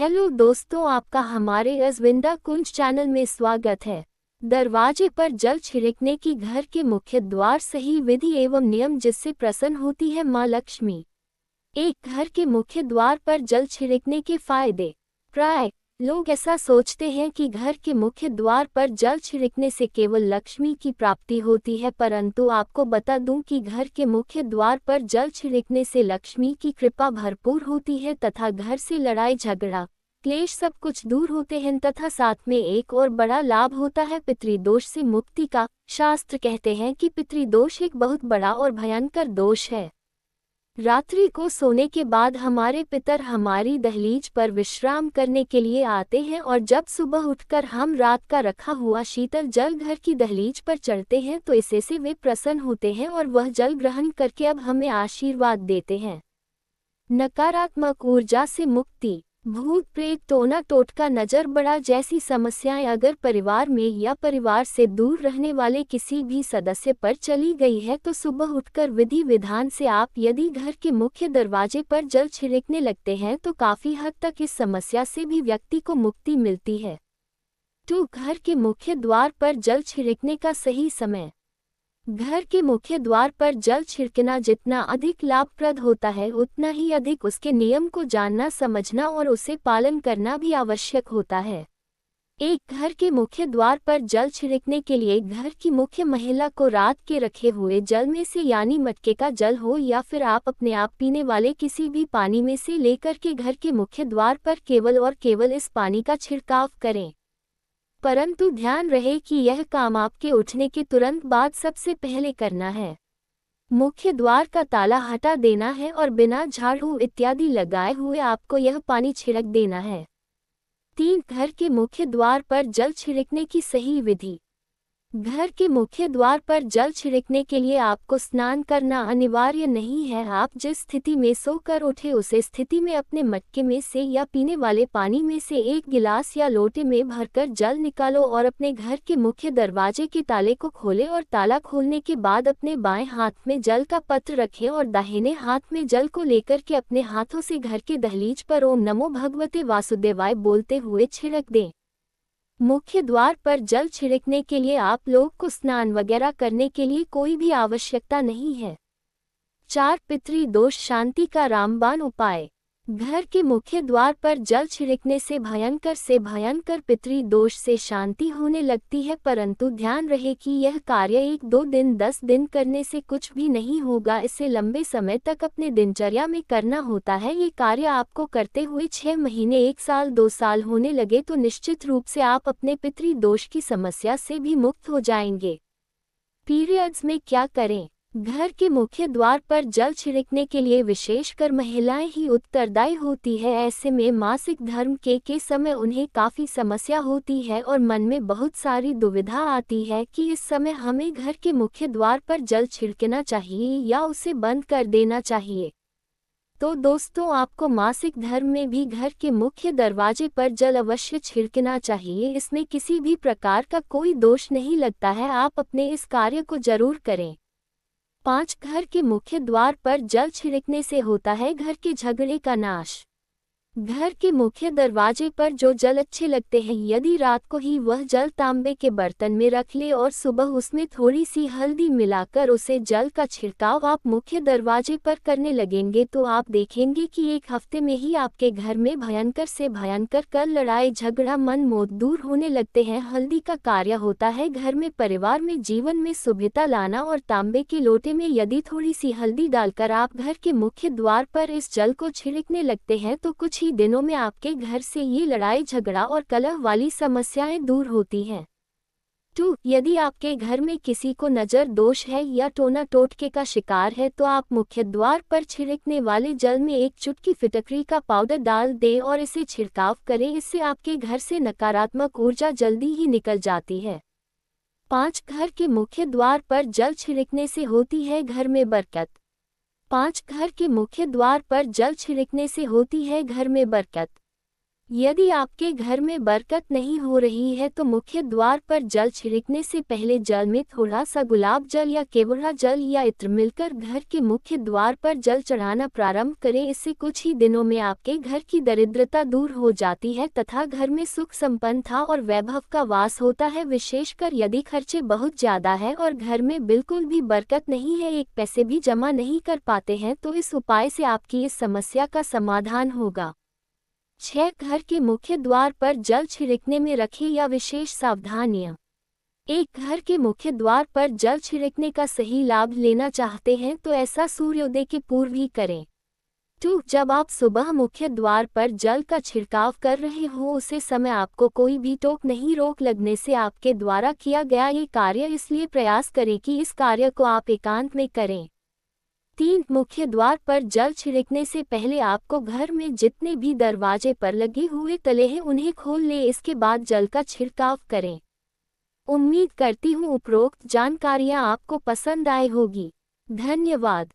Hello दोस्तों, आपका हमारे अजविंदा कुंज चैनल में स्वागत है। दरवाजे पर जल छिड़कने की घर के मुख्य द्वार सही विधि एवं नियम जिससे प्रसन्न होती है माँ लक्ष्मी। एक घर के मुख्य द्वार पर जल छिड़कने के फायदे। प्राय लोग ऐसा सोचते हैं कि घर के मुख्य द्वार पर जल छिड़कने से केवल लक्ष्मी की प्राप्ति होती है, परंतु आपको बता दूं कि घर के मुख्य द्वार पर जल छिड़कने से लक्ष्मी की कृपा भरपूर होती है तथा घर से लड़ाई झगड़ा क्लेश सब कुछ दूर होते हैं तथा साथ में एक और बड़ा लाभ होता है पितृदोष से मुक्ति का। शास्त्र कहते हैं कि पितृदोष एक बहुत बड़ा और भयंकर दोष है। रात्रि को सोने के बाद हमारे पितर हमारी दहलीज पर विश्राम करने के लिए आते हैं और जब सुबह उठकर हम रात का रखा हुआ शीतल जल घर की दहलीज पर चढ़ते हैं तो इससे से वे प्रसन्न होते हैं और वह जल ग्रहण करके अब हमें आशीर्वाद देते हैं। नकारात्मक ऊर्जा से मुक्ति। भूत प्रेत टोना टोटका नजर बड़ा जैसी समस्याएं अगर परिवार में या परिवार से दूर रहने वाले किसी भी सदस्य पर चली गई है तो सुबह उठकर विधि विधान से आप यदि घर के मुख्य दरवाजे पर जल छिड़कने लगते हैं तो काफी हद तक इस समस्या से भी व्यक्ति को मुक्ति मिलती है। तो घर के मुख्य द्वार पर जल छिड़कने का सही समय। घर के मुख्य द्वार पर जल छिड़कना जितना अधिक लाभप्रद होता है उतना ही अधिक उसके नियम को जानना समझना और उसे पालन करना भी आवश्यक होता है। एक घर के मुख्य द्वार पर जल छिड़कने के लिए घर की मुख्य महिला को रात के रखे हुए जल में से यानी मटके का जल हो या फिर आप अपने आप पीने वाले किसी भी पानी में से लेकर के घर के मुख्य द्वार पर केवल और केवल इस पानी का छिड़काव करें। परंतु ध्यान रहे कि यह काम आपके उठने के तुरंत बाद सबसे पहले करना है। मुख्य द्वार का ताला हटा देना है और बिना झाड़ू इत्यादि लगाए हुए आपको यह पानी छिड़क देना है। 3. घर के मुख्य द्वार पर जल छिड़कने की सही विधि। घर के मुख्य द्वार पर जल छिड़कने के लिए आपको स्नान करना अनिवार्य नहीं है। आप जिस स्थिति में सोकर उठे उसे स्थिति में अपने मटके में से या पीने वाले पानी में से एक गिलास या लोटे में भरकर जल निकालो और अपने घर के मुख्य दरवाजे के ताले को खोलें और ताला खोलने के बाद अपने बाएं हाथ में जल का पत्र रखें और दाहिने हाथ में जल को लेकर के अपने हाथों से घर के दहलीज पर ओम नमो भगवते वासुदेवाय बोलते हुए छिड़क दें। मुख्य द्वार पर जल छिड़कने के लिए आप लोग को स्नान वगैरह करने के लिए कोई भी आवश्यकता नहीं है। 4. पितृदोष शांति का रामबाण उपाय। घर के मुख्य द्वार पर जल छिड़कने से भयंकर पितृदोष से शांति होने लगती है, परंतु ध्यान रहे कि यह कार्य 1-2 दिन 10 दिन करने से कुछ भी नहीं होगा। इसे लंबे समय तक अपने दिनचर्या में करना होता है। ये कार्य आपको करते हुए 6 महीने 1 साल 2 साल होने लगे तो निश्चित रूप से आप अपने पितृदोष की समस्या से भी मुक्त हो जाएंगे। पीरियड्स में क्या करें। घर के मुख्य द्वार पर जल छिड़कने के लिए विशेषकर महिलाएं ही उत्तरदायी होती है। ऐसे में मासिक धर्म के समय उन्हें काफ़ी समस्या होती है और मन में बहुत सारी दुविधा आती है कि इस समय हमें घर के मुख्य द्वार पर जल छिड़कना चाहिए या उसे बंद कर देना चाहिए। तो दोस्तों, आपको मासिक धर्म में भी घर के मुख्य दरवाजे पर जल अवश्य छिड़कना चाहिए। इसमें किसी भी प्रकार का कोई दोष नहीं लगता है। आप अपने इस कार्य को जरूर करें। 5. घर के मुख्य द्वार पर जल छिड़कने से होता है घर के झगड़े का नाश। घर के मुख्य दरवाजे पर जो जल अच्छे लगते हैं, यदि रात को ही वह जल तांबे के बर्तन में रख ले और सुबह उसमें थोड़ी सी हल्दी मिलाकर उसे जल का छिड़काव आप मुख्य दरवाजे पर करने लगेंगे तो आप देखेंगे कि 1 हफ्ते में ही आपके घर में भयंकर से भयंकर कल लड़ाई झगड़ा मन मोद दूर होने लगते हैं। हल्दी का कार्य होता है घर में परिवार में जीवन में शुभता लाना और तांबे के लोटे में यदि थोड़ी सी हल्दी डालकर आप घर के मुख्य द्वार पर इस जल को छिड़कने लगते हैं तो कुछ ही दिनों में आपके घर से ये लड़ाई झगड़ा और कलह वाली समस्याएं दूर होती हैं। 2. यदि आपके घर में किसी को नजर दोष है या टोना टोटके का शिकार है तो आप मुख्य द्वार पर छिड़कने वाले जल में 1 चुटकी फिटकरी का पाउडर डाल दें और इसे छिड़काव करें। इससे आपके घर से नकारात्मक ऊर्जा जल्दी ही निकल जाती है। 5. घर के मुख्य द्वार पर जल छिड़कने से होती है घर में बरकत। 5. घर के मुख्य द्वार पर जल छिड़कने से होती है घर में बरकत। यदि आपके घर में बरकत नहीं हो रही है तो मुख्य द्वार पर जल छिड़कने से पहले जल में थोड़ा सा गुलाब जल या केवड़ा जल या इत्र मिलकर घर के मुख्य द्वार पर जल चढ़ाना प्रारंभ करें। इससे कुछ ही दिनों में आपके घर की दरिद्रता दूर हो जाती है तथा घर में सुख संपन्नता और वैभव का वास होता है। विशेषकर यदि खर्चे बहुत ज्यादा है और घर में बिल्कुल भी बरकत नहीं है, एक पैसे भी जमा नहीं कर पाते हैं, तो इस उपाय से आपकी इस समस्या का समाधान होगा। 6. घर के मुख्य द्वार पर जल छिड़कने में रखें या विशेष सावधानियां। 1. घर के मुख्य द्वार पर जल छिड़कने का सही लाभ लेना चाहते हैं तो ऐसा सूर्योदय के पूर्व ही करें। 2. जब आप सुबह मुख्य द्वार पर जल का छिड़काव कर रहे हो उसे समय आपको कोई भी टोक नहीं रोक लगने से आपके द्वारा किया गया ये कार्य, इसलिए प्रयास करें कि इस कार्य को आप एकांत में करें। 3. मुख्य द्वार पर जल छिड़कने से पहले आपको घर में जितने भी दरवाजे पर लगे हुए तले हैं उन्हें खोल लें, इसके बाद जल का छिड़काव करें। उम्मीद करती हूँ उपरोक्त जानकारियाँ आपको पसंद आई होगी। धन्यवाद।